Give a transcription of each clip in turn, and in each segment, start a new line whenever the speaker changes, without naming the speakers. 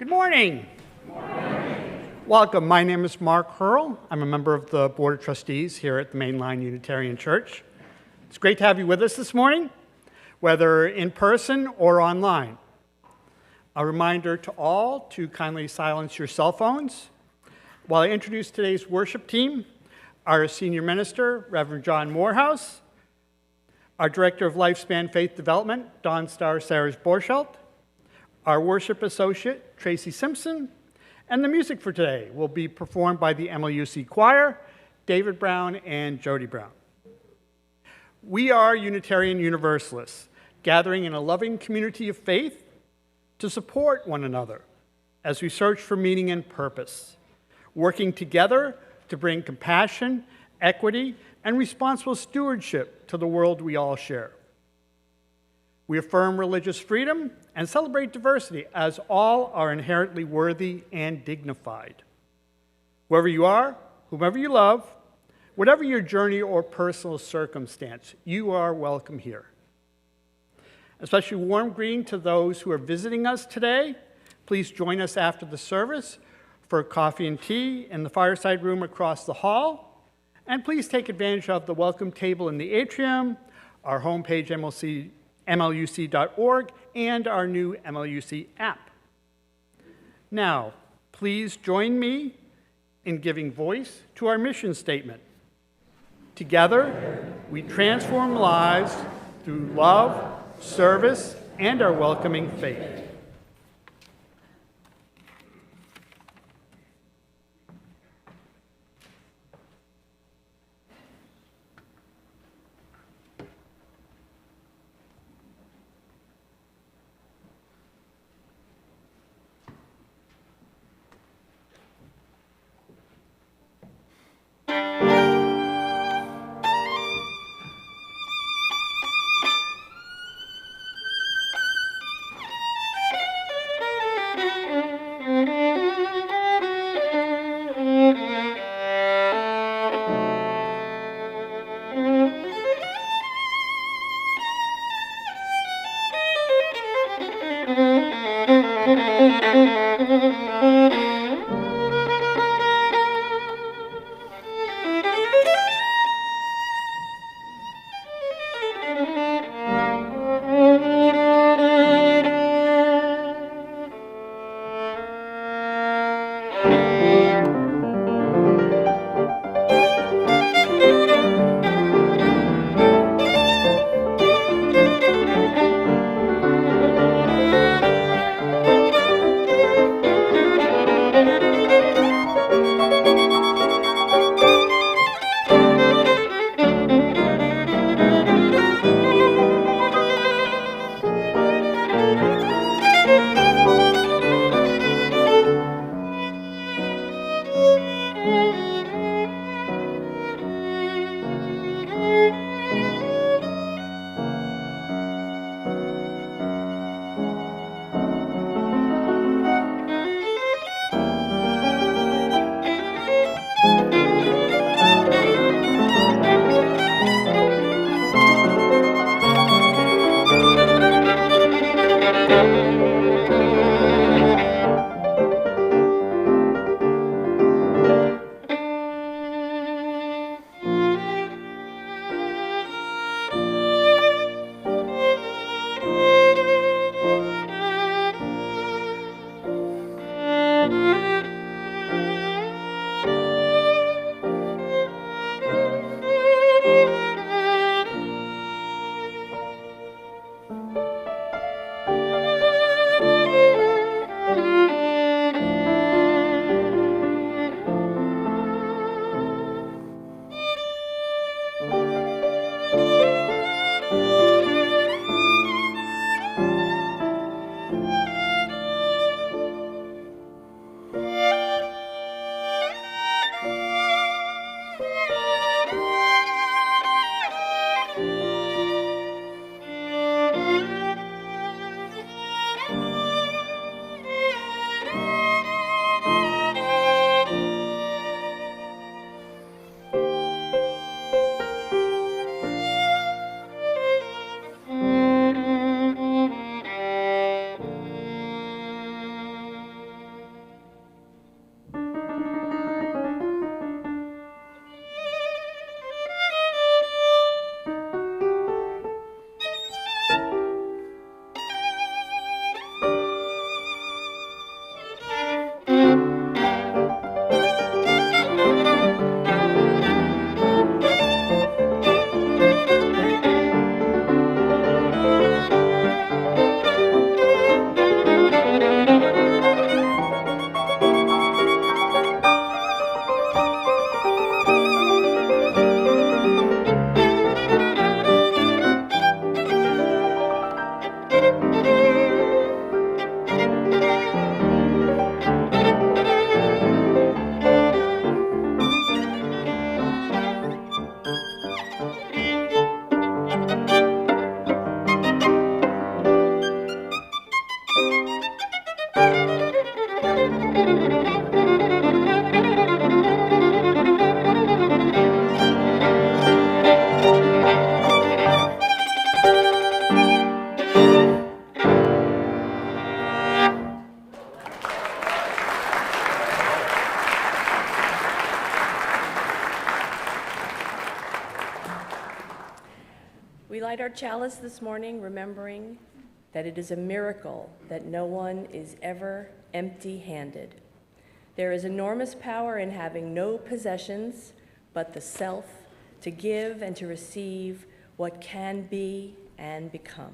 Good morning. Welcome. My name is Mark Hurl. I'm a member of the Board of Trustees here at the Mainline Unitarian Church. It's great to have you with us this morning, whether in person or online. A reminder to all to kindly silence your cell phones. While I introduce today's worship team, our senior minister, Reverend John Morehouse, our director of Lifespan Faith Development, Don Star Sayers Borschelt, our worship associate, Tracy Simpson, and the music for today will be performed by the MLUC Choir, David Brown and Jody Brown. We are Unitarian Universalists, gathering in a loving community of faith to support one another as we search for meaning and purpose, working together to bring compassion, equity, and responsible stewardship to the world we all share. We affirm religious freedom and celebrate diversity as all are inherently worthy and dignified. Wherever you are, whomever you love, whatever your journey or personal circumstance, you are welcome here. Especially warm greeting to those who are visiting us today. Please join us after the service for coffee and tea in the fireside room across the hall. And please take advantage of the welcome table in the atrium, our homepage, MLUC.org, and our new MLUC app. Now, please join me in giving voice to our mission statement. Together, we transform lives through love, service, and our welcoming faith.
light our chalice this morning, remembering that it is a miracle that no one is ever empty-handed. There is enormous power in having no possessions but the self to give and to receive what can be and become.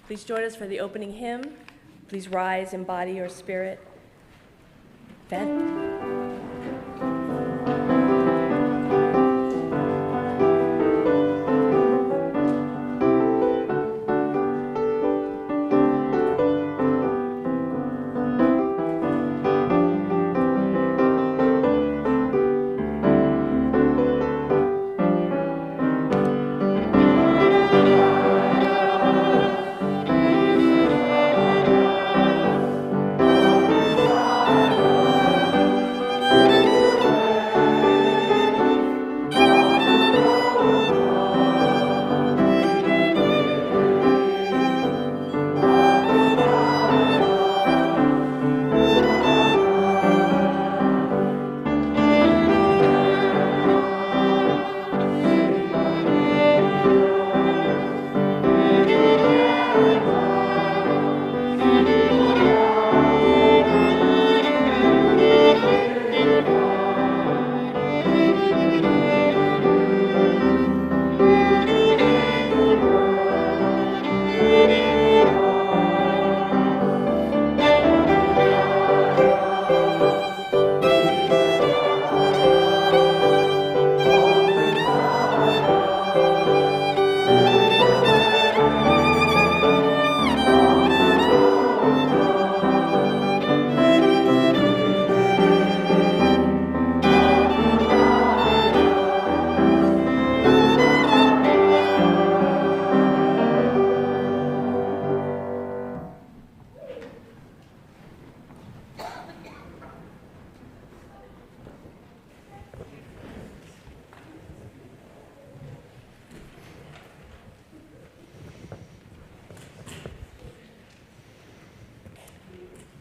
Please join us for the opening hymn. Please rise in body or spirit.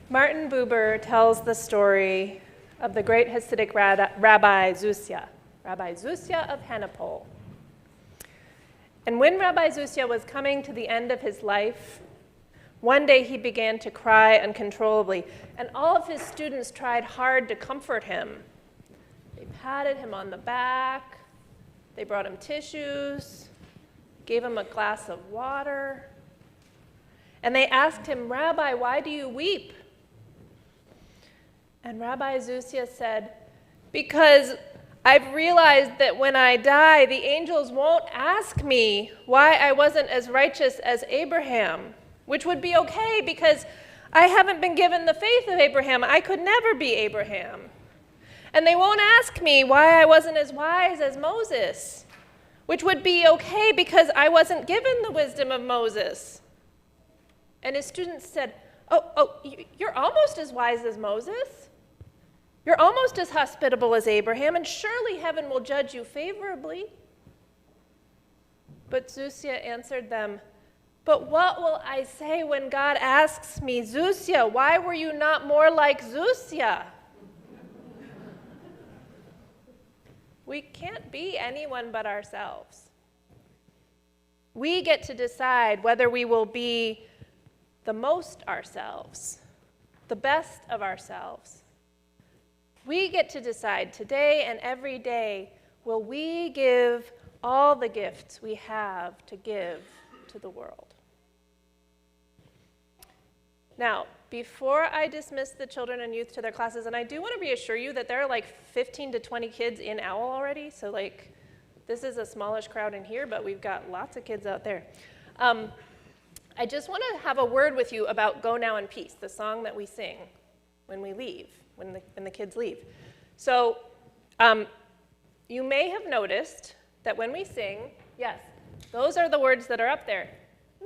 Martin Buber tells the story of the great Hasidic Rabbi Zusia of Hennepol. And when Rabbi Zusia was coming to the end of his life, one day he began to cry uncontrollably, and all of his students tried hard to comfort him. They patted him on the back, they brought him tissues, gave him a glass of water, and they asked him, "Rabbi, why do you weep?" And Rabbi Zusia said, "Because I've realized that when I die, the angels won't ask me why I wasn't as righteous as Abraham, which would be okay because I haven't been given the faith of Abraham. I could never be Abraham. And they won't ask me why I wasn't as wise as Moses, which would be okay because I wasn't given the wisdom of Moses." And his students said, Oh, you're almost as wise as Moses. You're almost as hospitable as Abraham, and surely heaven will judge you favorably. But Zusia answered them, "But what will I say when God asks me, 'Zusia, why were you not more like Zusia?'" We can't be anyone but ourselves. We get to decide whether we will be the most ourselves, the best of ourselves. We get to decide today and every day, will we give all the gifts we have to give to the world? Now, before I dismiss the children and youth to their classes, and I do want to reassure you that there are like 15 to 20 kids in OWL already, so like this is a smallish crowd in here, but we've got lots of kids out there. I just want to have a word with you about Go Now in Peace, the song that we sing when we leave, when the kids leave. So you may have noticed that when we sing, yes, those are the words that are up there.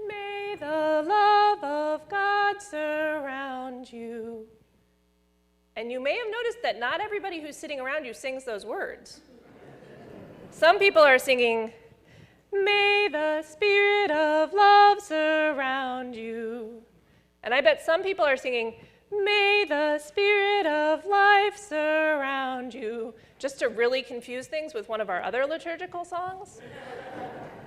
May the love of God surround you. And you may have noticed that not everybody who's sitting around you sings those words. Some people are singing, "May the spirit of love surround you." And I bet some people are singing, "May the spirit of life surround you," just to really confuse things with one of our other liturgical songs.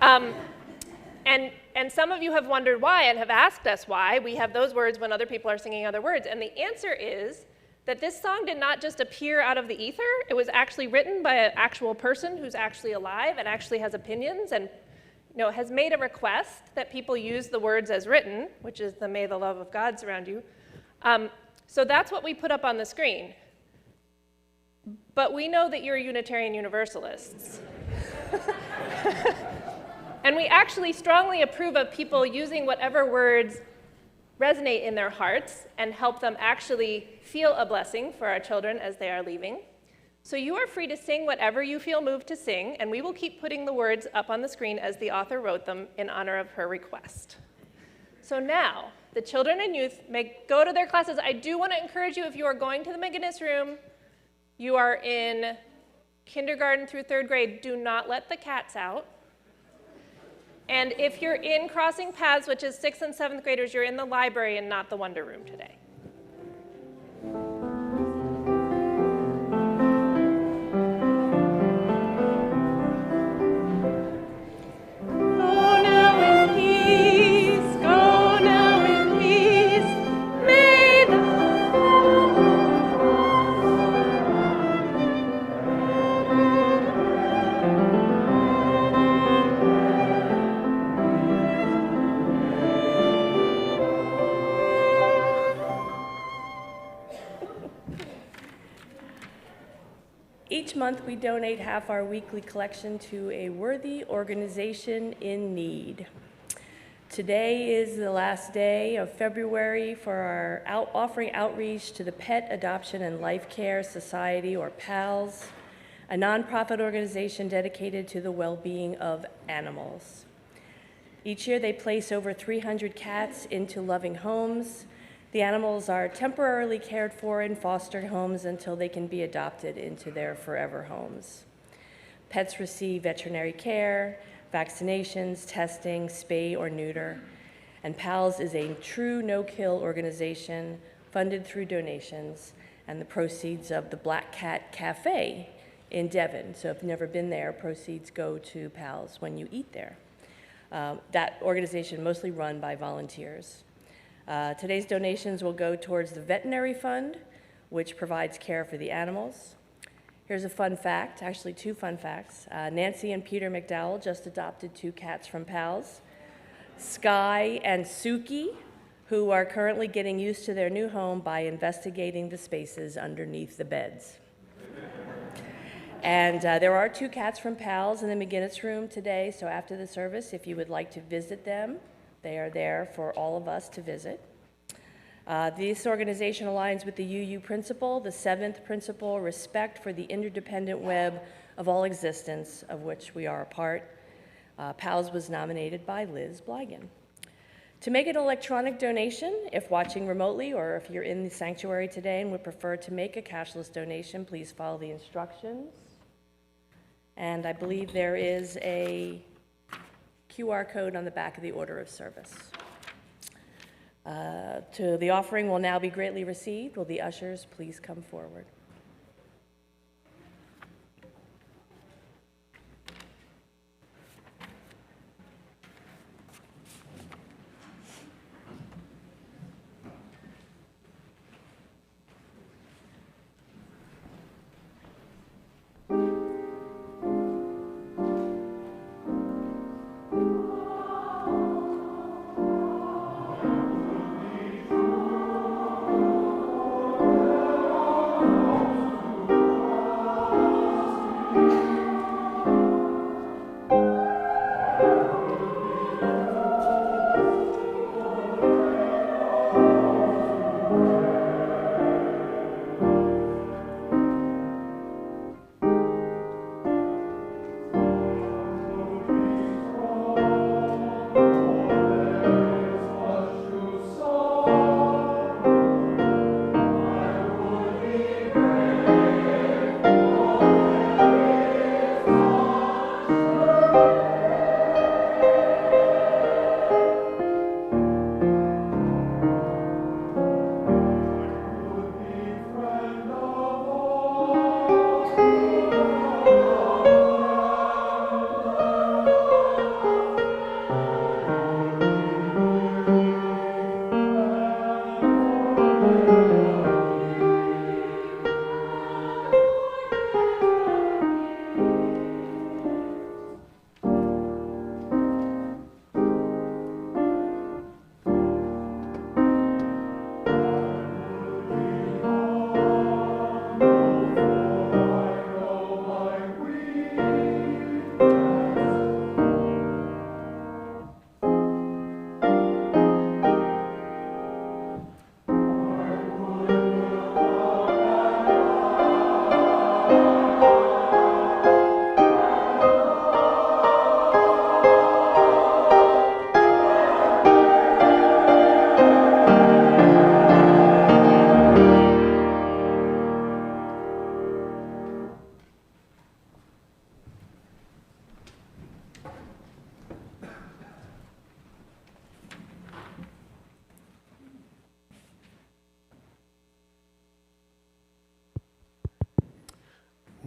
And some of you have wondered why and have asked us why we have those words when other people are singing other words. And the answer is that this song did not just appear out of the ether. It was actually written by an actual person who's actually alive and actually has opinions and has made a request that people use the words as written, which is the "May the love of God surround you." So that's what we put up on the screen. But we know that you're Unitarian Universalists. And we actually strongly approve of people using whatever words resonate in their hearts and help them actually feel a blessing for our children as they are leaving. So you are free to sing whatever you feel moved to sing, and we will keep putting the words up on the screen as the author wrote them in honor of her request. So now, the children and youth may go to their classes. I do want to encourage you, if you are going to the McGinnis room, you are in kindergarten through 3rd grade, do not let the cats out. And if you're in Crossing Paths, which is 6th and 7th graders, you're in the library and not the Wonder Room today.
Each month, we donate half our weekly collection to a worthy organization in need. Today is the last day of February for our offering outreach to the Pet Adoption and Life Care Society, or PALS, a nonprofit organization dedicated to the well-being of animals. Each year, they place over 300 cats into loving homes. The animals are temporarily cared for in foster homes until they can be adopted into their forever homes. Pets receive veterinary care, vaccinations, testing, spay or neuter, and PALS is a true no-kill organization funded through donations and the proceeds of the Black Cat Cafe in Devon. So if you've never been there, proceeds go to PALS when you eat there. That organization mostly run by volunteers. Today's donations will go towards the veterinary fund, which provides care for the animals. Here's a fun fact, actually 2 fun facts. Nancy and Peter McDowell just adopted 2 cats from PALS, Sky and Suki, who are currently getting used to their new home by investigating the spaces underneath the beds. And there are 2 cats from PALS in the McGinnis room today, so after the service, if you would like to visit them, they are there for all of us to visit. This organization aligns with the UU principle, the 7th principle, respect for the interdependent web of all existence, of which we are a part. PALS was nominated by Liz Blygan. To make an electronic donation, if watching remotely or if you're in the sanctuary today and would prefer to make a cashless donation, please follow the instructions. And I believe there is a QR code on the back of the order of service. The offering will now be greatly received. Will the ushers please come forward?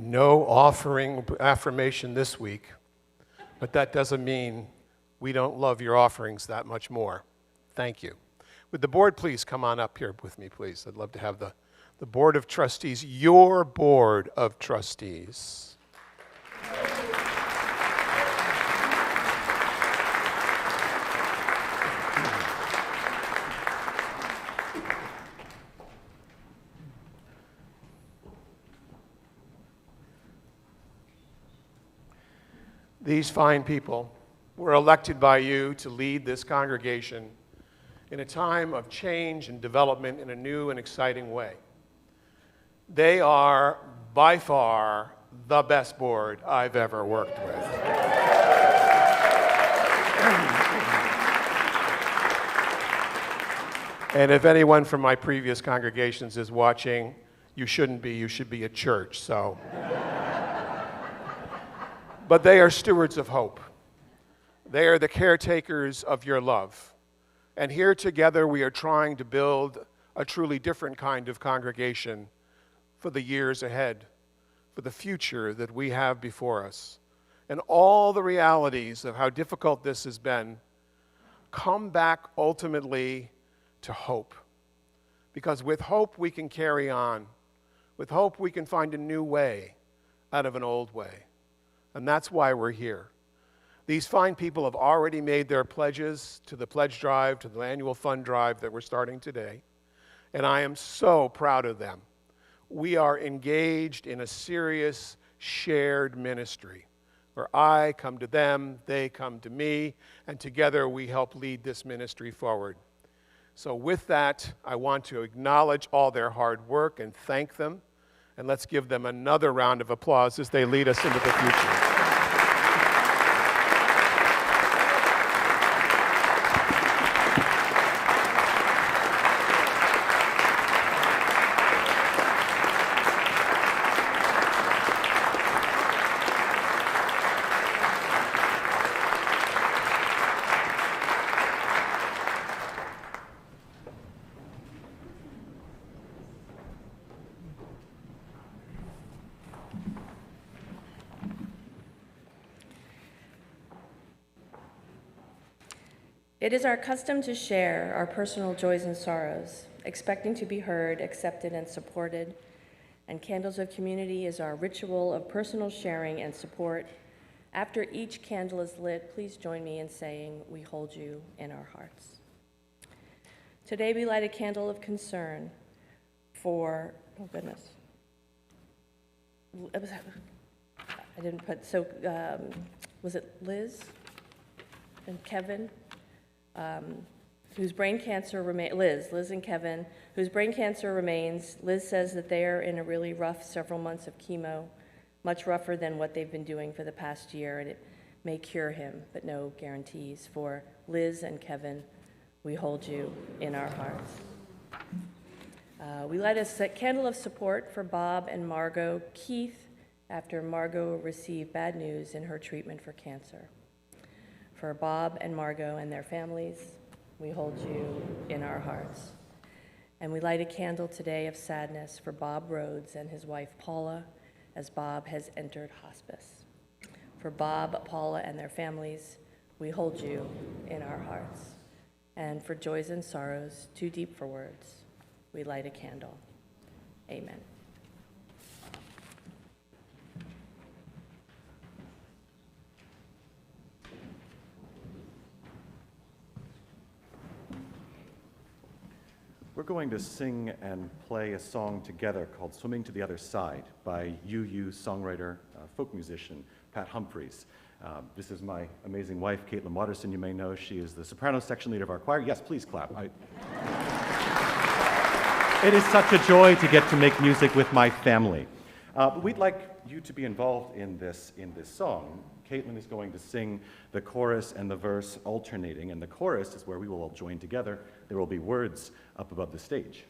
No offering affirmation this week, but that doesn't mean we don't love your offerings that much more. Thank you. Would the board please come on up here with me, please? I'd love to have the Board of Trustees, your Board of Trustees. These fine people were elected by you to lead this congregation in a time of change and development in a new and exciting way. They are, by far, the best board I've ever worked with. And if anyone from my previous congregations is watching, you shouldn't be. You should be at church, so. But they are stewards of hope. They are the caretakers of your love. And here together we are trying to build a truly different kind of congregation for the years ahead, for the future that we have before us. And all the realities of how difficult this has been come back ultimately to hope. Because with hope we can carry on. With hope we can find a new way out of an old way. And that's why we're here. These fine people have already made their pledges to the pledge drive, to the annual fund drive that we're starting today. And I am so proud of them. We are engaged in a serious shared ministry where I come to them, they come to me, and together we help lead this ministry forward. So with that, I want to acknowledge all their hard work and thank them. And let's give them another round of applause as they lead us into the future.
It is our custom to share our personal joys and sorrows, expecting to be heard, accepted, and supported. And Candles of Community is our ritual of personal sharing and support. After each candle is lit, please join me in saying, "We hold you in our hearts." Today we light a candle of concern for, oh goodness. I didn't put, so was it Liz and Kevin? Whose brain cancer remains, Liz and Kevin, whose brain cancer remains. Liz says that they are in a really rough several months of chemo, much rougher than what they've been doing for the past year, and it may cure him, but no guarantees. For Liz and Kevin, we hold you in our hearts. We light a candle of support for Bob and Margot Keith after Margot received bad news in her treatment for cancer. For Bob and Margot and their families, we hold you in our hearts. And we light a candle today of sadness for Bob Rhodes and his wife Paula, as Bob has entered hospice. For Bob, Paula, and their families, we hold you in our hearts. And for joys and sorrows, too deep for words, we light a candle. Amen.
We're going to sing and play a song together called Swimming to the Other Side by UU songwriter, folk musician, Pat Humphreys. This is my amazing wife, Caitlin Watterson, you may know. She is the soprano section leader of our choir. Yes, please clap. It is such a joy to get to make music with my family. But we'd like you to be involved in this song. Caitlin is going to sing the chorus and the verse alternating, and the chorus is where we will all join together. There will be words up above the stage.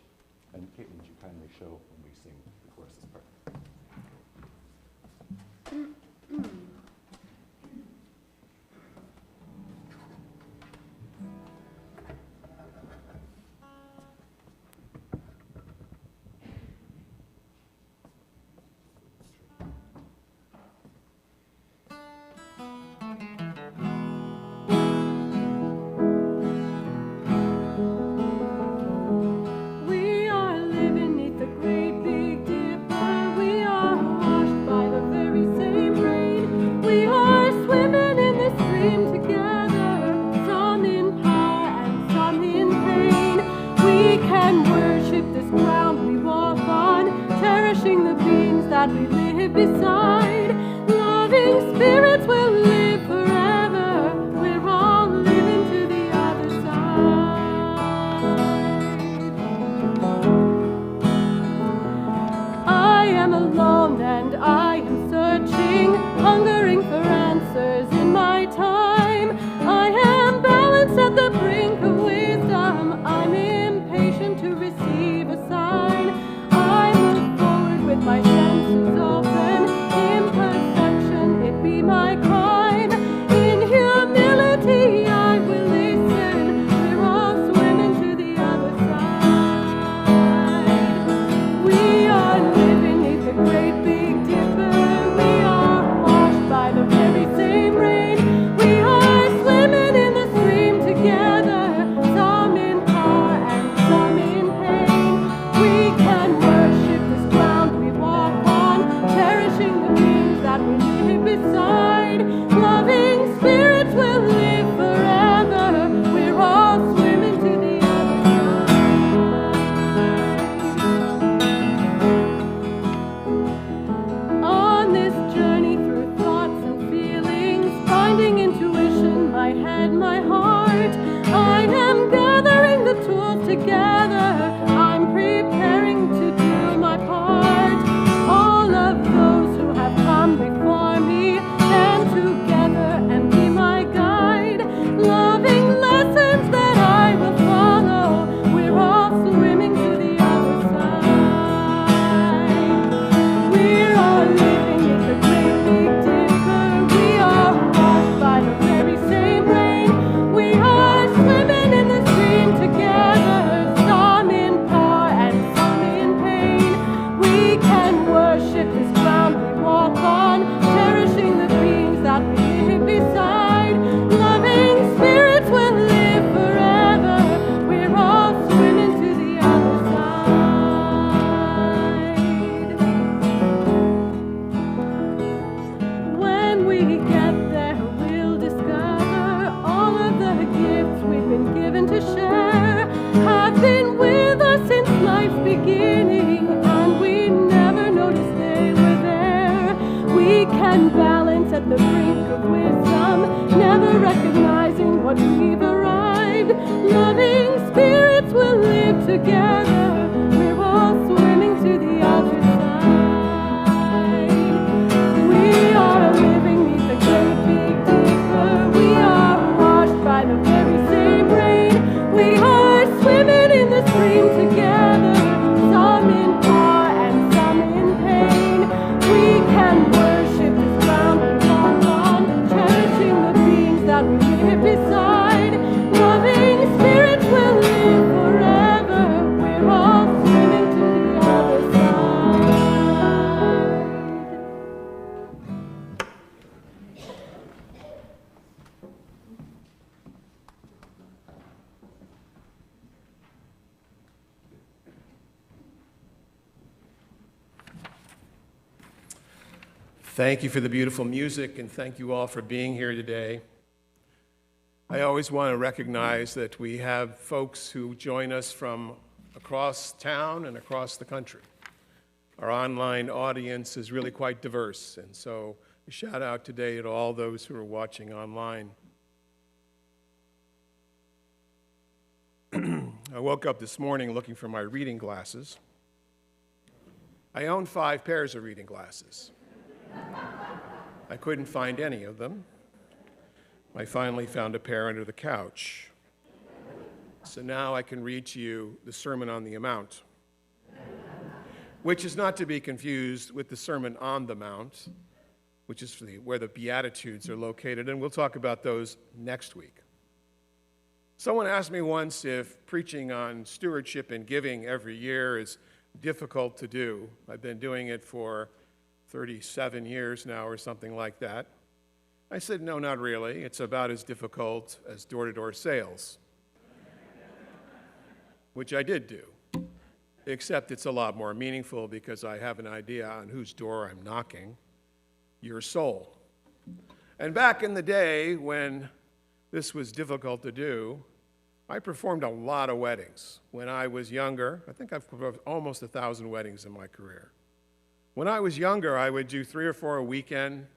And Caitlin, would you kindly show when we sing the chorus's part?
cherishing the beings that we live beside. Loving spirits will live forever. We're all living to the other side. I am alone and I am searching, hungering for answers in my time. I am balanced at the brink of wisdom. I'm impatient to receive a sign. I move forward with my senses open. Imperfection, it be my crime. In humility, I will listen. We're all swimming to the other side. We are living neath the great big dipper. We are washed by the very same rain. We are swimming in the stream together, some in power and some in pain. We can worship this ground we walk on, cherishing the beings that we live beside. Loving spirits will live forever. We're all swimming to the other side. On this journey through thoughts and feelings, finding intuition, my head, my heart, I am gathering the tools together. I'm preparing to do my part. All of those who have come before me, stand together and be my guide. Loving lessons that I will follow. We're all swimming to the other side. We're all living in the great big dipper. We are washed by the very same rain. We are swimming in the stream together, some in power and some in pain. We can worship this ground we walk on, cherishing the beings that we live beside. Loving spirits will live forever. We're all swimming to the other side. When we get there, we'll discover all of the gifts we've been given to share have been with us since life's beginning, and we never noticed they were there. We can balance at the brink of wisdom, never recognizing what we've arrived. Loving spirits will live together. We're all swimming to the other side. We are living neath the great big dipper. We are washed by the very same rain. We are swimming in the stream together, some in power and some in pain. We can worship this ground we walk on, cherishing the beings that we live beside. Loving spirits will live forever. We're all swimming to the other side.
Thank you for the beautiful music, and thank you all for being here today. I always want to recognize that we have folks who join us from across town and across the country. Our online audience is really quite diverse, and so a shout out today to all those who are watching online. I woke up this morning looking for my reading glasses. I own 5 pairs of reading glasses. I couldn't find any of them. I finally found a pair under the couch. So now I can read to you the Sermon on the Mount, which is not to be confused with the Sermon on the Mount, which is where the Beatitudes are located, and we'll talk about those next week. Someone asked me once if preaching on stewardship and giving every year is difficult to do. I've been doing it for 37 years now or something like that. I said, no, not really. It's about as difficult as door-to-door sales, which I did do, except it's a lot more meaningful because I have an idea on whose door I'm knocking, your soul. And back in the day when this was difficult to do, I performed a lot of weddings. When I was younger, I think I've performed almost 1,000 weddings in my career. When I was younger, I would do 3 or 4 a weekend.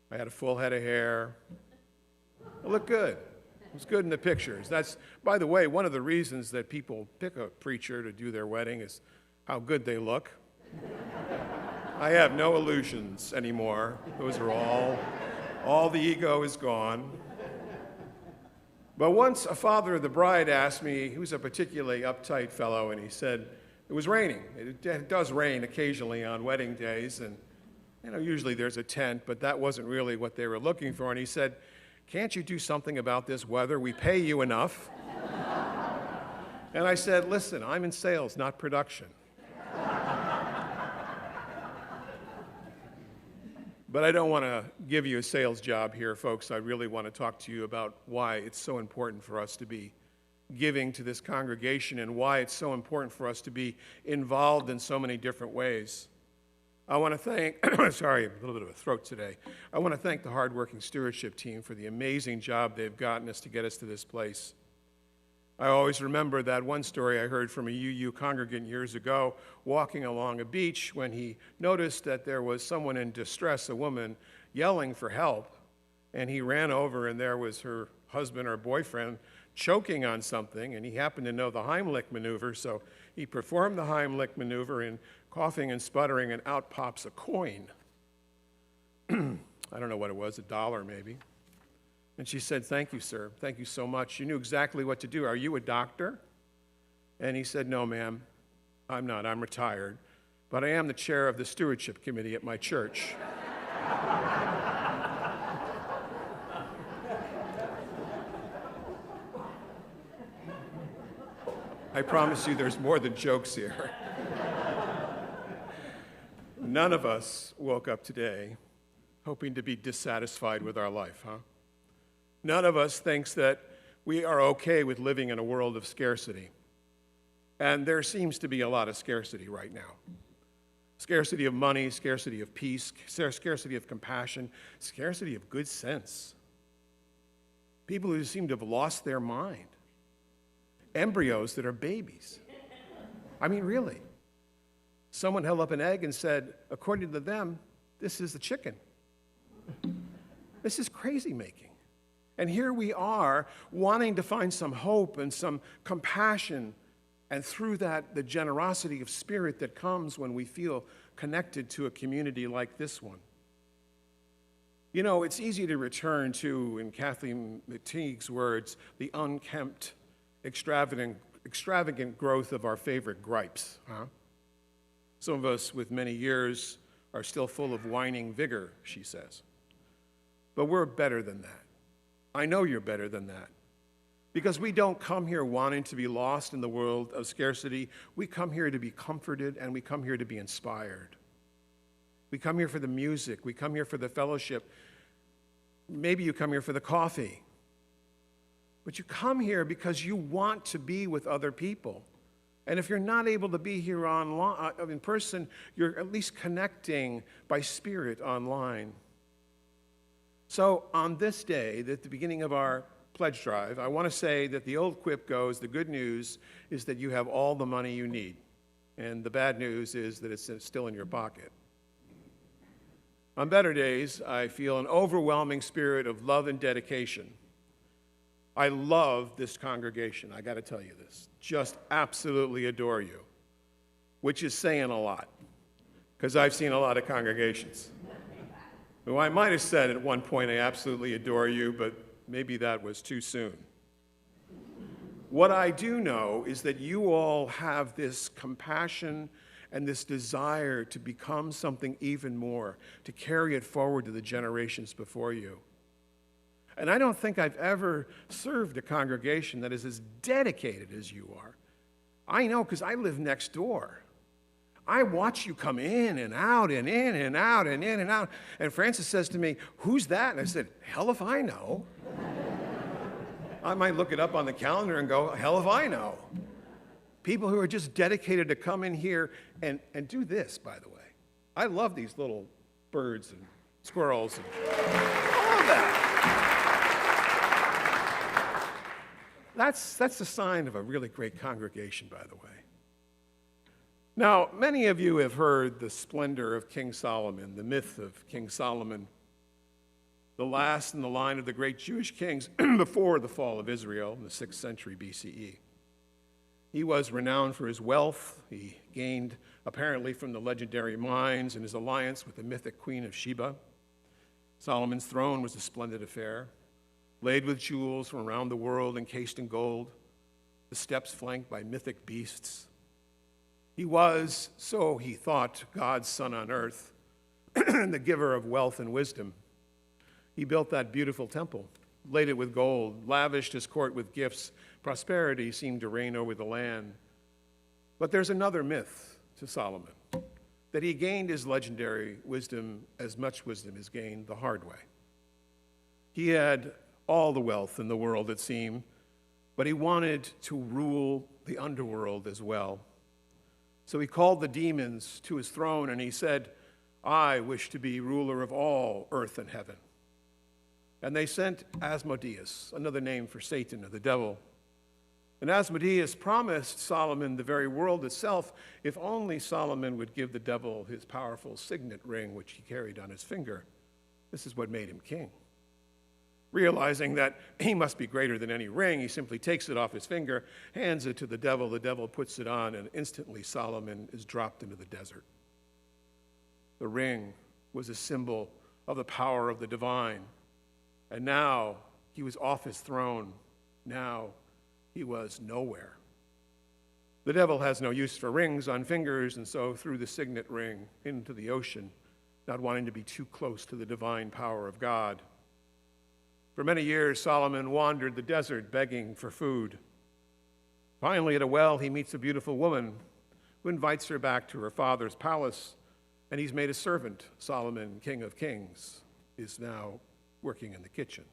I had a full head of hair. It looked good. It was good in the pictures. That's, by the way, one of the reasons that people pick a preacher to do their wedding is how good they look. I have no illusions anymore. Those are all the ego is gone. But once a father of the bride asked me, he was a particularly uptight fellow, and he said, it was raining. It does rain occasionally on wedding days, and usually there's a tent, but that wasn't really what they were looking for. And he said, can't you do something about this weather? We pay you enough. And I said, listen, I'm in sales, not production. But I don't want to give you a sales job here, folks. I really want to talk to you about why it's so important for us to be giving to this congregation and why it's so important for us to be involved in so many different ways. I want to thank, sorry, a little bit of a throat today. I want to thank the hardworking stewardship team for the amazing job they've gotten us to get us to this place. I always remember that one story I heard from a UU congregant years ago walking along a beach when he noticed that there was someone in distress, a woman, yelling for help, and he ran over and there was her husband or boyfriend choking on something, and he happened to know the Heimlich maneuver, so he performed the Heimlich maneuver and coughing and sputtering, and out pops a coin. I don't know what it was, $1 maybe. And she said, thank you, sir. Thank you so much. You knew exactly what to do. Are you a doctor? And he said, no, ma'am, I'm not. I'm retired. But I am the chair of the stewardship committee at my church. I promise you there's more than jokes here. None of us woke up today hoping to be dissatisfied with our life, huh? None of us thinks that we are okay with living in a world of scarcity. And there seems to be a lot of scarcity right now. Scarcity of money, scarcity of peace, scarcity of compassion, scarcity of good sense. People who seem to have lost their mind. Embryos that are babies. I mean, really. Someone held up an egg and said, according to them, this is the chicken. This is crazy making. And here we are wanting to find some hope and some compassion, and through that, the generosity of spirit that comes when we feel connected to a community like this one. You know, it's easy to return to, in Kathleen McTeague's words, the unkempt, extravagant growth of our favorite gripes, huh? Some of us with many years are still full of whining vigor, she says. But we're better than that. I know you're better than that. Because we don't come here wanting to be lost in the world of scarcity. We come here to be comforted, and we come here to be inspired. We come here for the music. We come here for the fellowship. Maybe you come here for the coffee. But you come here because you want to be with other people. And if you're not able to be here in person, you're at least connecting by spirit online. So on this day, at the beginning of our pledge drive, I want to say that the old quip goes, the good news is that you have all the money you need. And the bad news is that it's still in your pocket. On better days, I feel an overwhelming spirit of love and dedication. I love this congregation, I got to tell you this. Just absolutely adore you, which is saying a lot, because I've seen a lot of congregations. Well, I might have said at one point, I absolutely adore you, but maybe that was too soon. What I do know is that you all have this compassion and this desire to become something even more, to carry it forward to the generations before you. And I don't think I've ever served a congregation that is as dedicated as you are. I know because I live next door. I watch you come in and out and in and out and in and out. And Francis says to me, who's that? And I said, hell if I know. I might look it up on the calendar and go, hell if I know. People who are just dedicated to come in here and do this, by the way. I love these little birds and squirrels and all of that. That's the sign of a really great congregation, by the way. Now, many of you have heard the splendor of King Solomon, the myth of King Solomon, the last in the line of the great Jewish kings before the fall of Israel in the 6th century BCE. He was renowned for his wealth. He gained, apparently, from the legendary mines and his alliance with the mythic Queen of Sheba. Solomon's throne was a splendid affair, laid with jewels from around the world, encased in gold, the steps flanked by mythic beasts. He was, so he thought, God's son on earth, and the giver of wealth and wisdom. He built that beautiful temple, laid it with gold, lavished his court with gifts. Prosperity seemed to reign over the land. But there's another myth to Solomon, that he gained his legendary wisdom, as much wisdom is gained, the hard way. He had all the wealth in the world, it seemed, but he wanted to rule the underworld as well. So he called the demons to his throne and he said, I wish to be ruler of all earth and heaven. And they sent Asmodeus, another name for Satan or the devil. And Asmodeus promised Solomon the very world itself if only Solomon would give the devil his powerful signet ring, which he carried on his finger. This is what made him king. Realizing that he must be greater than any ring, he simply takes it off his finger, hands it to the devil puts it on, and instantly Solomon is dropped into the desert. The ring was a symbol of the power of the divine. And now he was off his throne. Now he was nowhere. The devil has no use for rings on fingers, and so threw the signet ring into the ocean, not wanting to be too close to the divine power of God. For many years, Solomon wandered the desert begging for food. Finally, at a well, he meets a beautiful woman who invites her back to her father's palace, and he's made a servant. Solomon, King of Kings, is now working in the kitchen.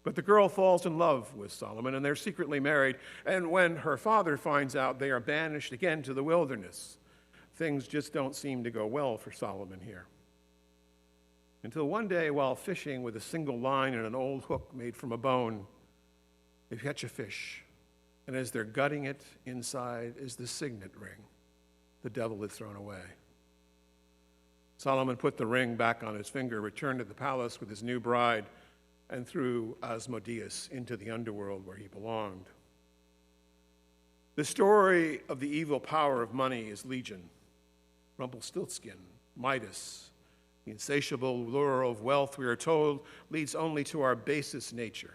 But the girl falls in love with Solomon, and they're secretly married, and when her father finds out, they are banished again to the wilderness. Things just don't seem to go well for Solomon here. Until one day, while fishing with a single line and an old hook made from a bone, they catch a fish, and as they're gutting it, inside is the signet ring. The devil is thrown away. Solomon put the ring back on his finger, returned to the palace with his new bride, and threw Asmodeus into the underworld where he belonged. The story of the evil power of money is legion. Rumpelstiltskin, Midas, the insatiable lure of wealth, we are told, leads only to our basest nature.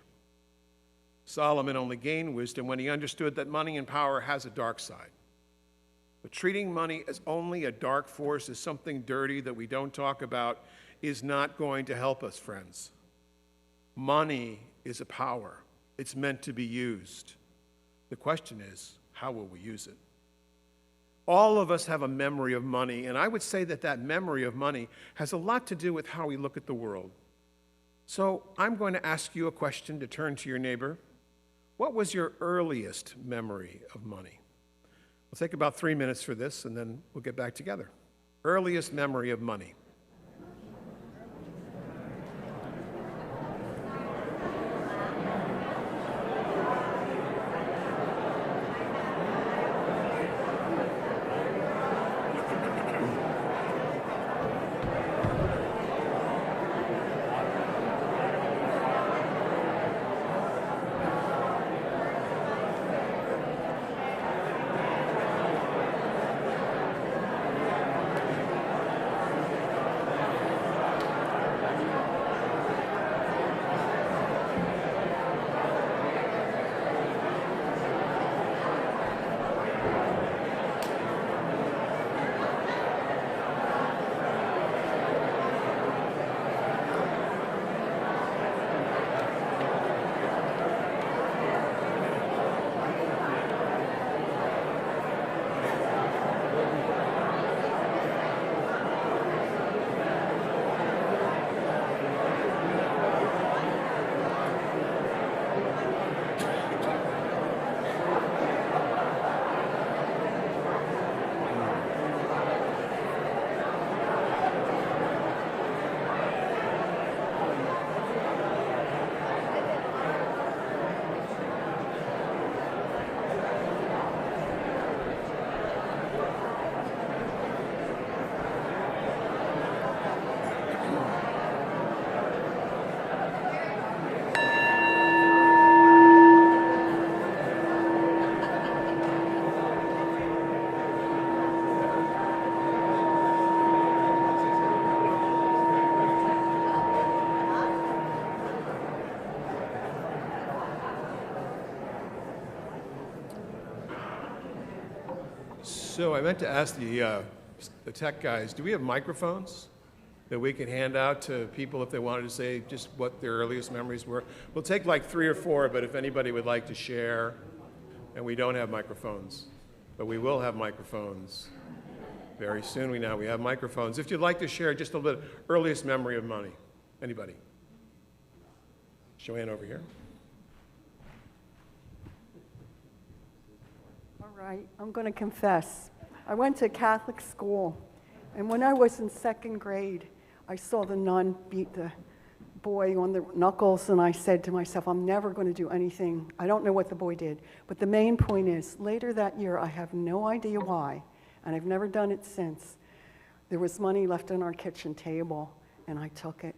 Solomon only gained wisdom when he understood that money and power has a dark side. But treating money as only a dark force, as something dirty that we don't talk about, is not going to help us, friends. Money is a power. It's meant to be used. The question is, how will we use it? All of us have a memory of money, and I would say that that memory of money has a lot to do with how we look at the world. So I'm going to ask you a question to turn to your neighbor. What was your earliest memory of money? We'll take about 3 minutes for this, and then we'll get back together. Earliest memory of money. So I meant to ask the tech guys, do we have microphones that we can hand out to people if they wanted to say just what their earliest memories were? We'll take like 3 or 4, but if anybody would like to share, and we don't have microphones, but we will have microphones very soon. We have microphones. If you'd like to share just a little earliest memory of money, anybody? Joanne over here.
All right, I'm going to confess. I went to Catholic school, and when I was in 2nd grade, I saw the nun beat the boy on the knuckles, and I said to myself, I'm never going to do anything. I don't know what the boy did, but the main point is, later that year, I have no idea why, and I've never done it since. There was money left on our kitchen table, and I took it.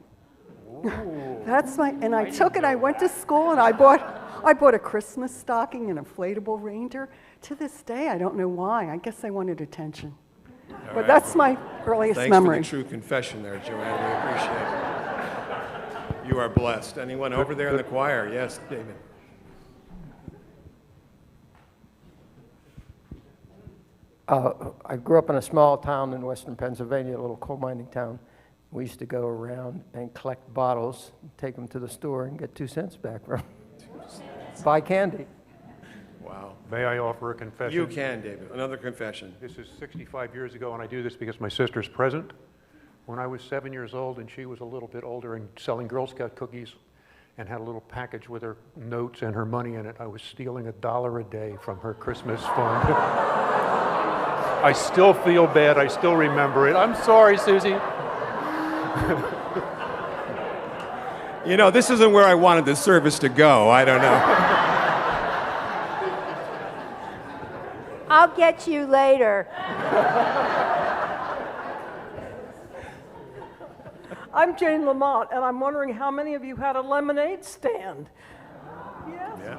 I took it. I went to school, and I bought a Christmas stocking, an inflatable reindeer. To this day, I don't know why. I guess I wanted attention. But that's my earliest memory.
Thanks for the true confession there, Joanne. We appreciate it. You are blessed. Anyone over there in the choir? Yes, David.
I grew up in a small town in western Pennsylvania, a little coal mining town. We used to go around and collect bottles, take them to the store, and get 2 cents back from them. Buy candy.
Wow.
May I offer a confession?
You can, David. Another confession.
This is 65 years ago, and I do this because my sister's present. When I was 7 years old and she was a little bit older and selling Girl Scout cookies and had a little package with her notes and her money in it, I was stealing $1 a day from her Christmas fund. I still feel bad. I still remember it. I'm sorry, Susie.
You know, this isn't where I wanted the service to go. I don't know.
I'll get you later.
I'm Jane Lamont, and I'm wondering how many of you had a lemonade stand? Yes,
Yeah.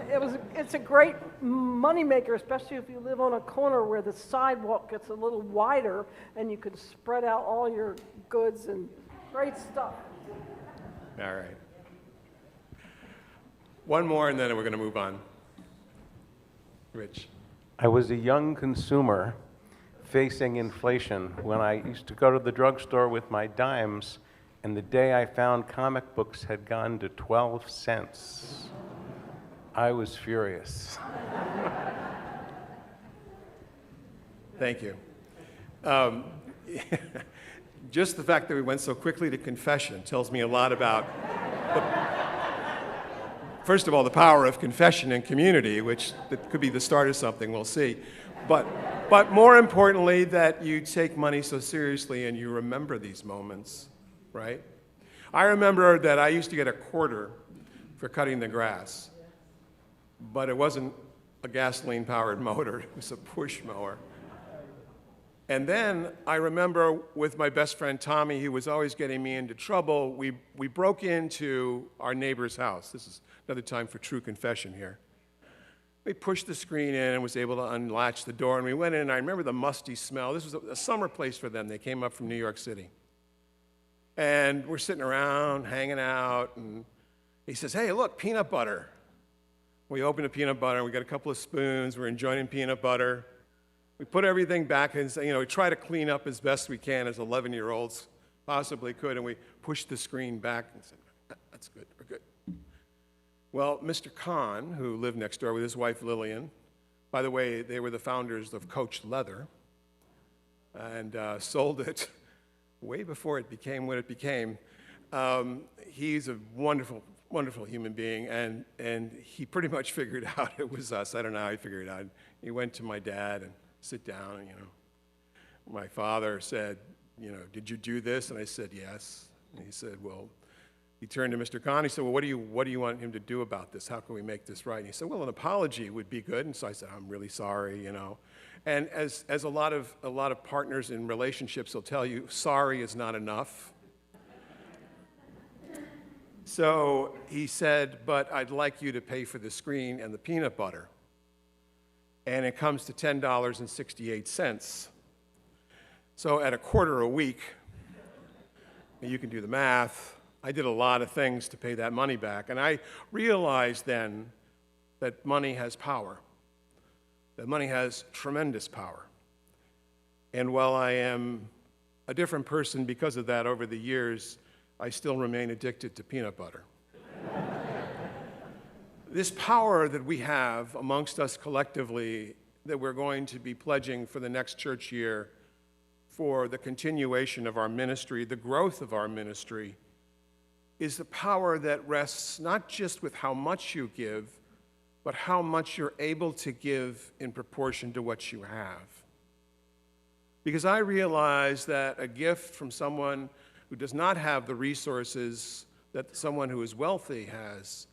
yes. It's a great moneymaker, especially if you live on a corner where the sidewalk gets a little wider and you can spread out all your goods and great stuff.
All right. One more, and then we're going to move on. Rich.
I was a young consumer facing inflation when I used to go to the drugstore with my dimes, and the day I found comic books had gone to 12 cents, I was furious.
Thank you. Just the fact that we went so quickly to confession tells me a lot about, first of all, the power of confession in community, which could be the start of something, we'll see. But more importantly, that you take money so seriously and you remember these moments, right? I remember that I used to get a quarter for cutting the grass, but it wasn't a gasoline-powered motor, it was a push mower. And then I remember with my best friend Tommy, who was always getting me into trouble, we broke into our neighbor's house. This is another time for true confession here. We pushed the screen in and was able to unlatch the door, and we went in, and I remember the musty smell. This was a summer place for them. They came up from New York City. And we're sitting around, hanging out, and he says, hey, look, peanut butter. We opened the peanut butter, and we got a couple of spoons. We're enjoying peanut butter. We put everything back and, we try to clean up as best we can as 11-year-olds possibly could, and we pushed the screen back and said, that's good, we're good. Well, Mr. Kahn, who lived next door with his wife Lillian, by the way, they were the founders of Coach Leather, and sold it way before it became what it became. He's a wonderful, wonderful human being, and he pretty much figured out it was us. I don't know how he figured it out. He went to my dad and sit down, and my father said, did you do this? And I said, yes. And he said, well, he turned to Mr. Kahn. He said, well, what do you want him to do about this? How can we make this right? And he said, well, an apology would be good. And so I said, I'm really sorry, And as a lot of partners in relationships will tell you, sorry is not enough. So he said, but I'd like you to pay for the screen and the peanut butter. And it comes to $10.68. So at a quarter a week, you can do the math, I did a lot of things to pay that money back. And I realized then that money has power. that money has tremendous power. And while I am a different person because of that over the years, I still remain addicted to peanut butter. This power that we have amongst us collectively that we're going to be pledging for the next church year for the continuation of our ministry, the growth of our ministry, is the power that rests not just with how much you give, but how much you're able to give in proportion to what you have. Because I realize that a gift from someone who does not have the resources that someone who is wealthy has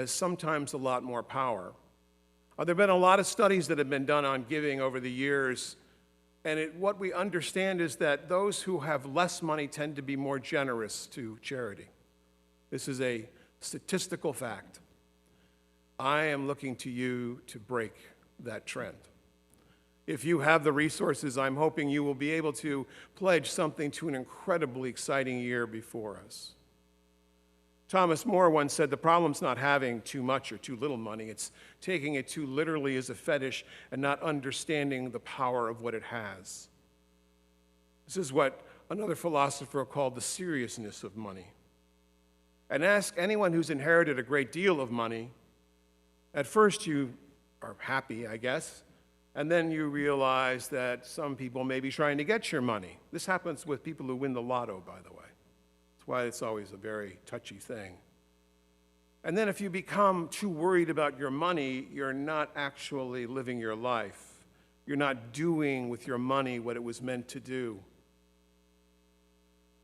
sometimes a lot more power. There have been a lot of studies that have been done on giving over the years, and what we understand is that those who have less money tend to be more generous to charity. This is a statistical fact. I am looking to you to break that trend. If you have the resources, I'm hoping you will be able to pledge something to an incredibly exciting year before us. Thomas More once said, the problem's not having too much or too little money, it's taking it too literally as a fetish and not understanding the power of what it has. This is what another philosopher called the seriousness of money. And ask anyone who's inherited a great deal of money, at first you are happy, I guess, and then you realize that some people may be trying to get your money. This happens with people who win the lotto, by the way. That's why it's always a very touchy thing. And then if you become too worried about your money, you're not actually living your life. You're not doing with your money what it was meant to do.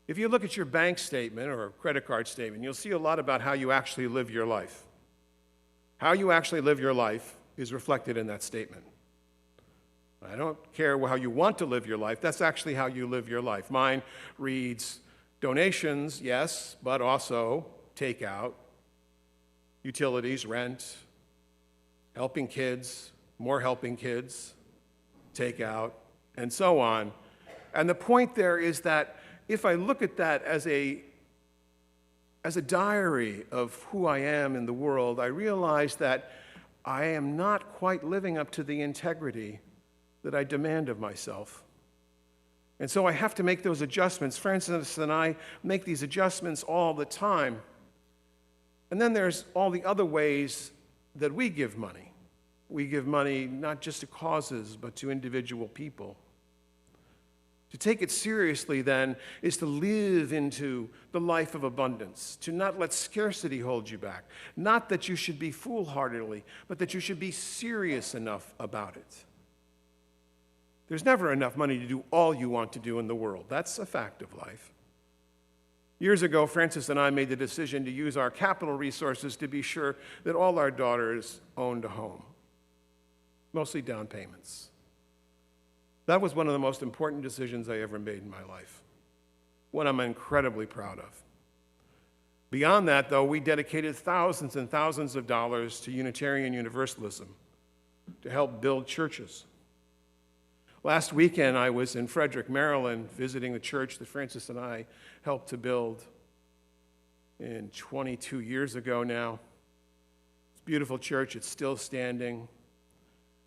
If you look at your bank statement or credit card statement, you'll see a lot about how you actually live your life. How you actually live your life is reflected in that statement. I don't care how you want to live your life, that's actually how you live your life. Mine reads donations, yes, but also takeout, utilities, rent, helping kids, more helping kids, takeout, and so on. And the point there is that if I look at that as a diary of who I am in the world, I realize that I am not quite living up to the integrity that I demand of myself. And so I have to make those adjustments. Francis and I make these adjustments all the time. And then there's all the other ways that we give money. We give money not just to causes, but to individual people. To take it seriously, then, is to live into the life of abundance, to not let scarcity hold you back. Not that you should be foolhardily, but that you should be serious enough about it. There's never enough money to do all you want to do in the world. That's a fact of life. Years ago, Francis and I made the decision to use our capital resources to be sure that all our daughters owned a home, mostly down payments. That was one of the most important decisions I ever made in my life, one I'm incredibly proud of. Beyond that, though, we dedicated thousands and thousands of dollars to Unitarian Universalism to help build churches. Last weekend, I was in Frederick, Maryland, visiting the church that Francis and I helped to build 22 years ago now. It's a beautiful church. It's still standing.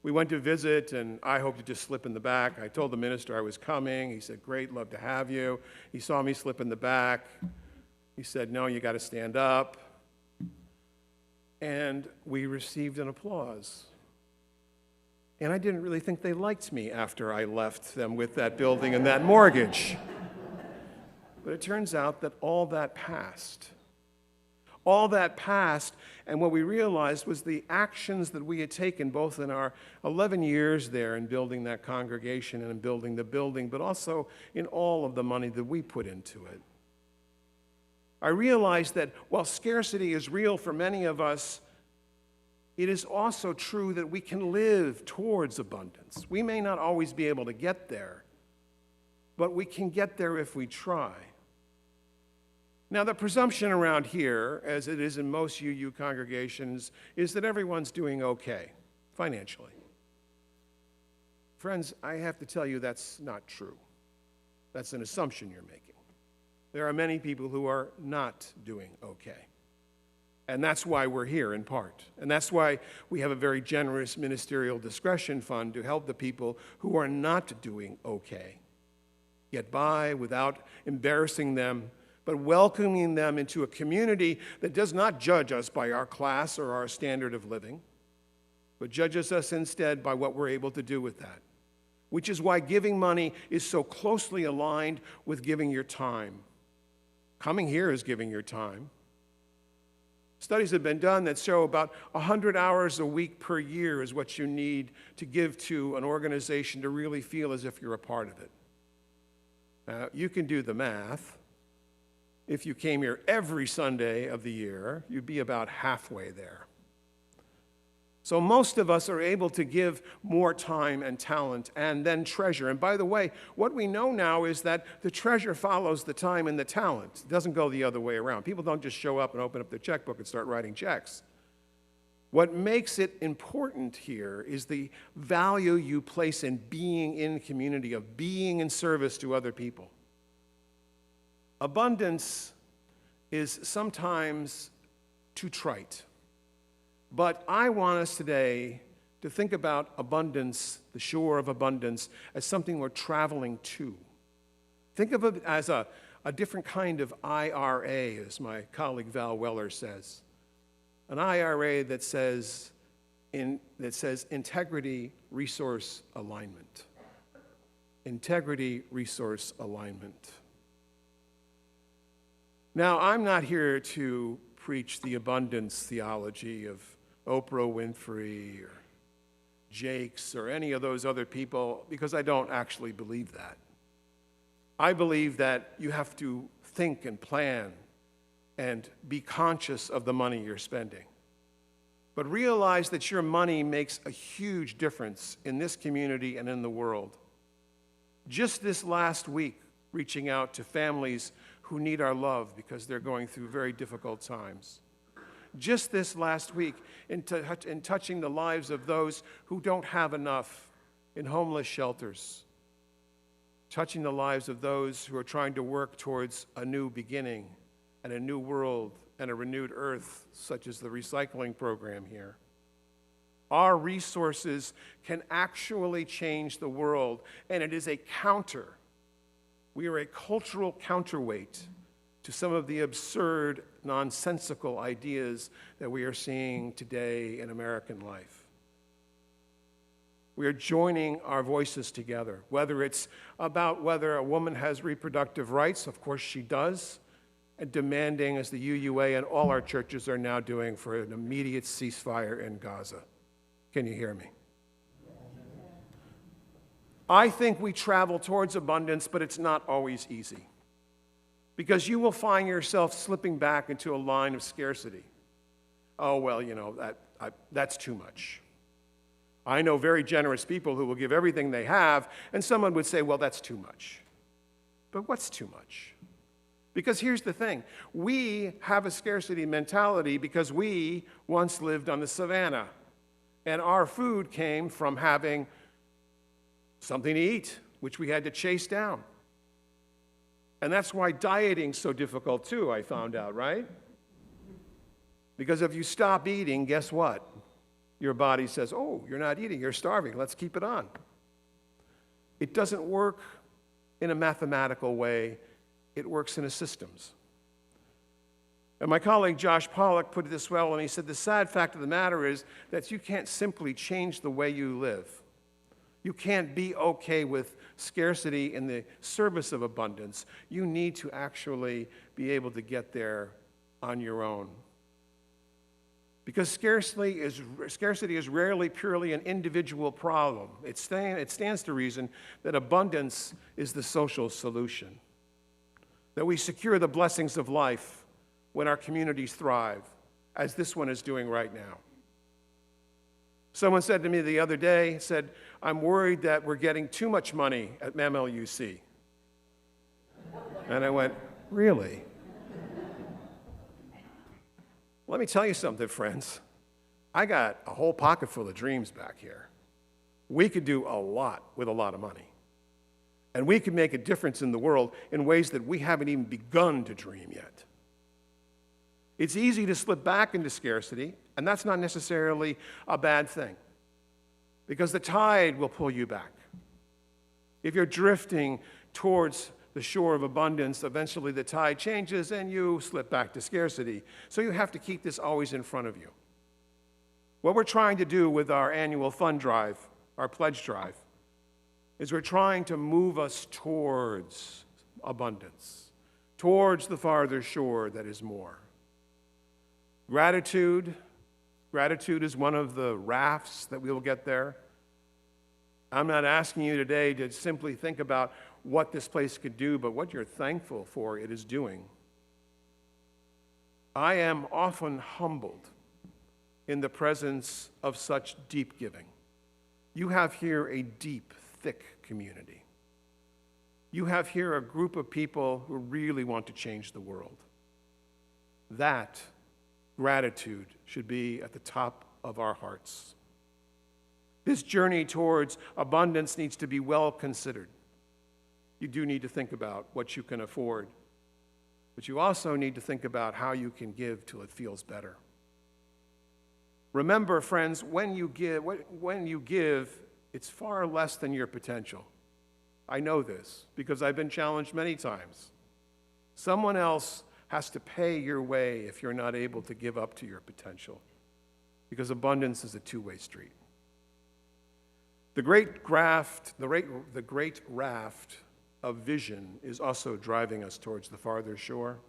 We went to visit, and I hoped to just slip in the back. I told the minister I was coming. He said, "Great, love to have you." He saw me slip in the back. He said, "No, you got to stand up." And we received an applause. And I didn't really think they liked me after I left them with that building and that mortgage. But it turns out that all that passed. All that passed, and what we realized was the actions that we had taken both in our 11 years there in building that congregation and in building the building, but also in all of the money that we put into it. I realized that while scarcity is real for many of us, it is also true that we can live towards abundance. We may not always be able to get there, but we can get there if we try. Now, the presumption around here, as it is in most UU congregations, is that everyone's doing okay financially. Friends, I have to tell you that's not true. That's an assumption you're making. There are many people who are not doing okay. And that's why we're here in part. And that's why we have a very generous ministerial discretion fund to help the people who are not doing okay get by without embarrassing them, but welcoming them into a community that does not judge us by our class or our standard of living, but judges us instead by what we're able to do with that. Which is why giving money is so closely aligned with giving your time. Coming here is giving your time. Studies have been done that show about 100 hours a week per year is what you need to give to an organization to really feel as if you're a part of it. Now, you can do the math. If you came here every Sunday of the year, you'd be about halfway there. So most of us are able to give more time and talent and then treasure. And by the way, what we know now is that the treasure follows the time and the talent. It doesn't go the other way around. People don't just show up and open up their checkbook and start writing checks. What makes it important here is the value you place in being in community, of being in service to other people. Abundance is sometimes too trite. But I want us today to think about abundance, the shore of abundance, as something we're traveling to. Think of it as a different kind of IRA, as my colleague Val Weller says. An IRA that says integrity, resource alignment. Integrity, resource alignment. Now, I'm not here to preach the abundance theology of Oprah Winfrey or Jakes or any of those other people, because I don't actually believe that. I believe that you have to think and plan and be conscious of the money you're spending. But realize that your money makes a huge difference in this community and in the world. Just this last week, reaching out to families who need our love because they're going through very difficult times. Just this last week, in touching the lives of those who don't have enough in homeless shelters, touching the lives of those who are trying to work towards a new beginning and a new world and a renewed earth, such as the recycling program here. Our resources can actually change the world, and it is a counter. We are a cultural counterweight to some of the absurd, nonsensical ideas that we are seeing today in American life. We are joining our voices together, whether it's about whether a woman has reproductive rights, of course she does, and demanding, as the UUA and all our churches are now doing, for an immediate ceasefire in Gaza. Can you hear me? I think we travel towards abundance, but it's not always easy. Because you will find yourself slipping back into a line of scarcity. Oh, well, that's too much. I know very generous people who will give everything they have, and someone would say, well, that's too much. But what's too much? Because here's the thing. We have a scarcity mentality because we once lived on the savannah, and our food came from having something to eat, which we had to chase down. And that's why dieting's so difficult too, I found out, right? Because if you stop eating, guess what? Your body says, oh, you're not eating, you're starving, let's keep it on. It doesn't work in a mathematical way, it works in a systems. And my colleague Josh Pollack put it this well, and he said, the sad fact of the matter is that you can't simply change the way you live. You can't be okay with scarcity in the service of abundance. You need to actually be able to get there on your own. Because scarcity is rarely purely an individual problem. It stands to reason that abundance is the social solution. That we secure the blessings of life when our communities thrive, as this one is doing right now. Someone said to me the other day, I'm worried that we're getting too much money at MLUC. And I went, really? Let me tell you something, friends. I got a whole pocket full of dreams back here. We could do a lot with a lot of money. And we could make a difference in the world in ways that we haven't even begun to dream yet. It's easy to slip back into scarcity, and that's not necessarily a bad thing, because the tide will pull you back. If you're drifting towards the shore of abundance, eventually the tide changes and you slip back to scarcity. So you have to keep this always in front of you. What we're trying to do with our annual fund drive, our pledge drive, is we're trying to move us towards abundance, towards the farther shore that is more. Gratitude is one of the rafts that we will get there. I'm not asking you today to simply think about what this place could do, but what you're thankful for it is doing. I am often humbled in the presence of such deep giving. You have here a deep, thick community. You have here a group of people who really want to change the world. That gratitude should be at the top of our hearts. This journey towards abundance needs to be well considered. You do need to think about what you can afford, but you also need to think about how you can give till it feels better. Remember, friends, when you give, it's far less than your potential. I know this because I've been challenged many times. Someone else has to pay your way if you're not able to give up to your potential, because abundance is a two-way street. The great raft of vision is also driving us towards the farther shore.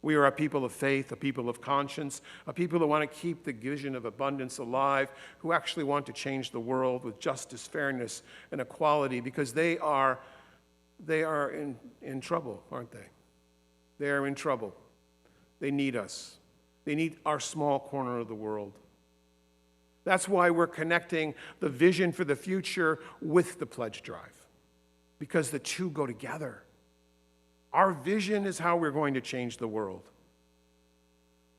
We are a people of faith, a people of conscience, a people who want to keep the vision of abundance alive, who actually want to change the world with justice, fairness, and equality, because they are in trouble, aren't they? They are in trouble. They need us. They need our small corner of the world. That's why we're connecting the vision for the future with the pledge drive, because the two go together. Our vision is how we're going to change the world.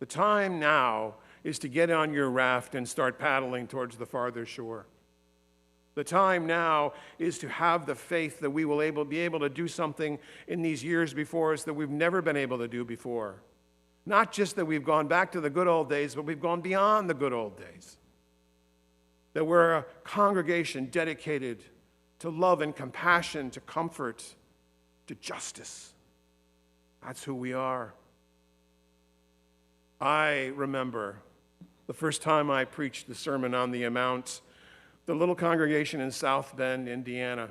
The time now is to get on your raft and start paddling towards the farther shore. The time now is to have the faith that we will be able to do something in these years before us that we've never been able to do before. Not just that we've gone back to the good old days, but we've gone beyond the good old days. That we're a congregation dedicated to love and compassion, to comfort, to justice. That's who we are. I remember the first time I preached the Sermon on the Mount, the little congregation in South Bend, Indiana.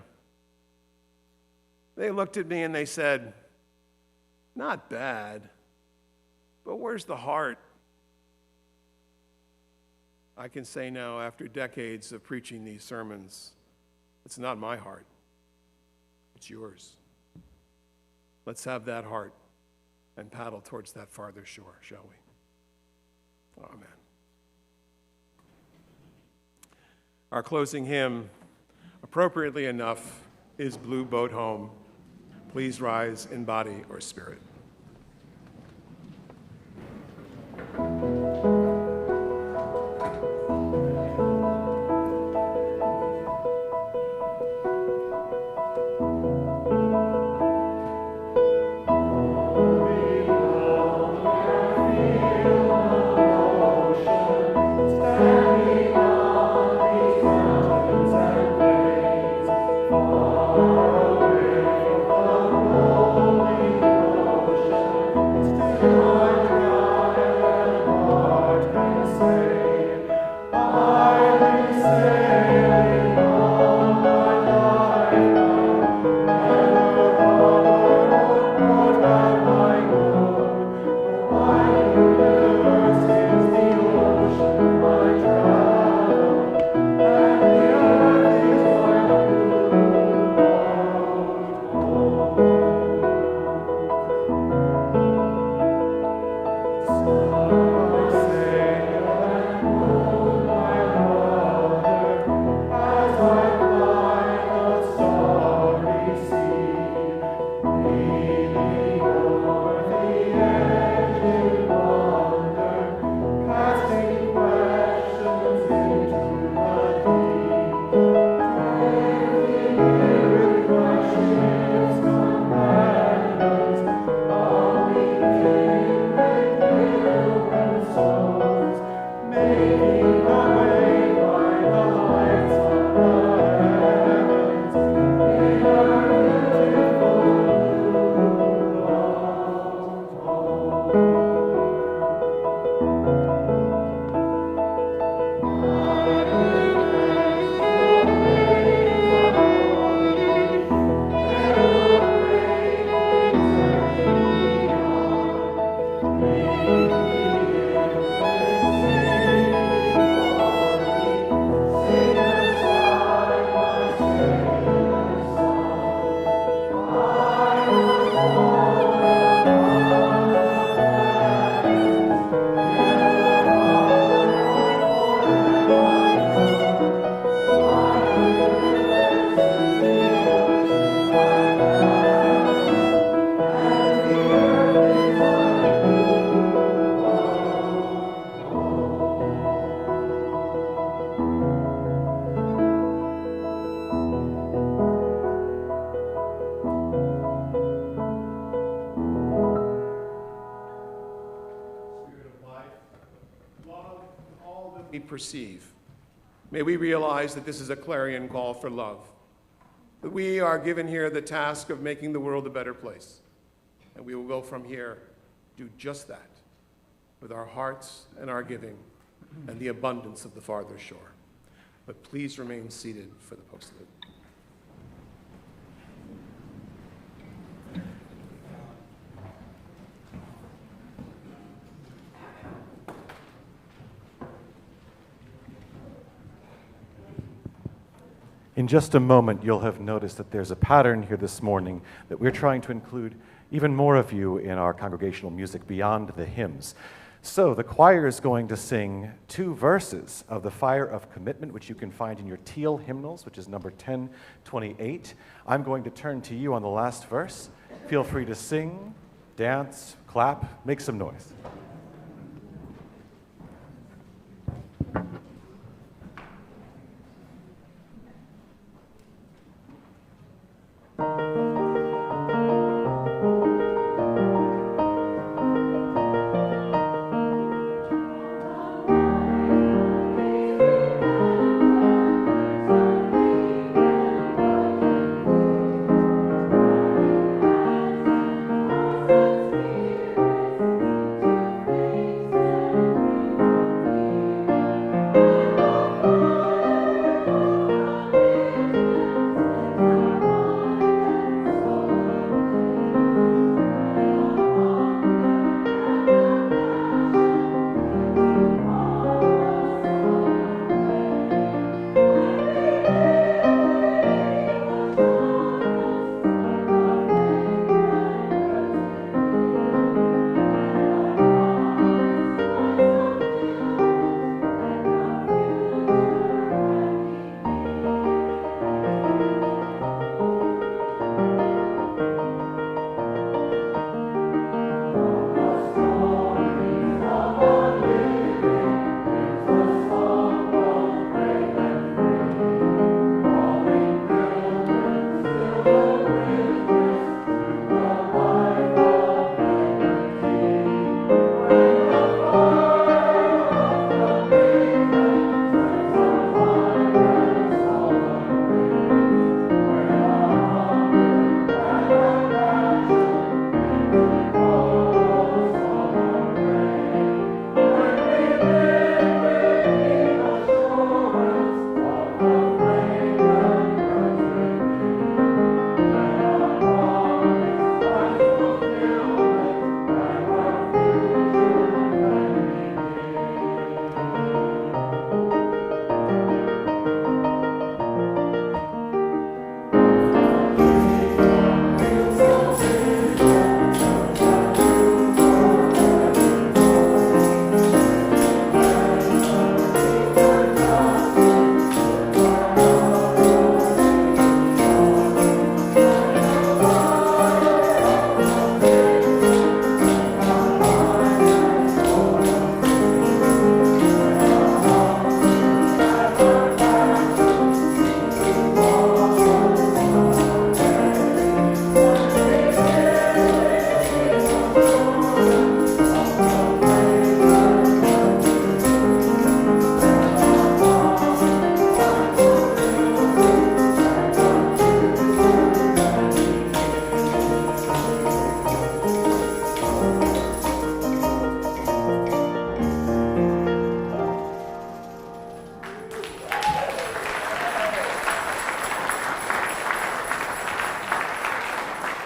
They looked at me and they said, "Not bad, but where's the heart?" I can say now, after decades of preaching these sermons, it's not my heart, it's yours. Let's have that heart and paddle towards that farther shore, shall we? Amen. Our closing hymn, appropriately enough, is Blue Boat Home. Please rise in body or spirit. perceive. May we realize that this is a clarion call for love, that we are given here the task of making the world a better place, and we will go from here, do just that, with our hearts and our giving and the abundance of the farther shore. But please remain seated for the postlude.
In just a moment, you'll have noticed that there's a pattern here this morning that we're trying to include even more of you in our congregational music beyond the hymns. So the choir is going to sing 2 verses of The Fire of Commitment, which you can find in your teal hymnals, which is number 1028. I'm going to turn to you on the last verse. Feel free to sing, dance, clap, make some noise.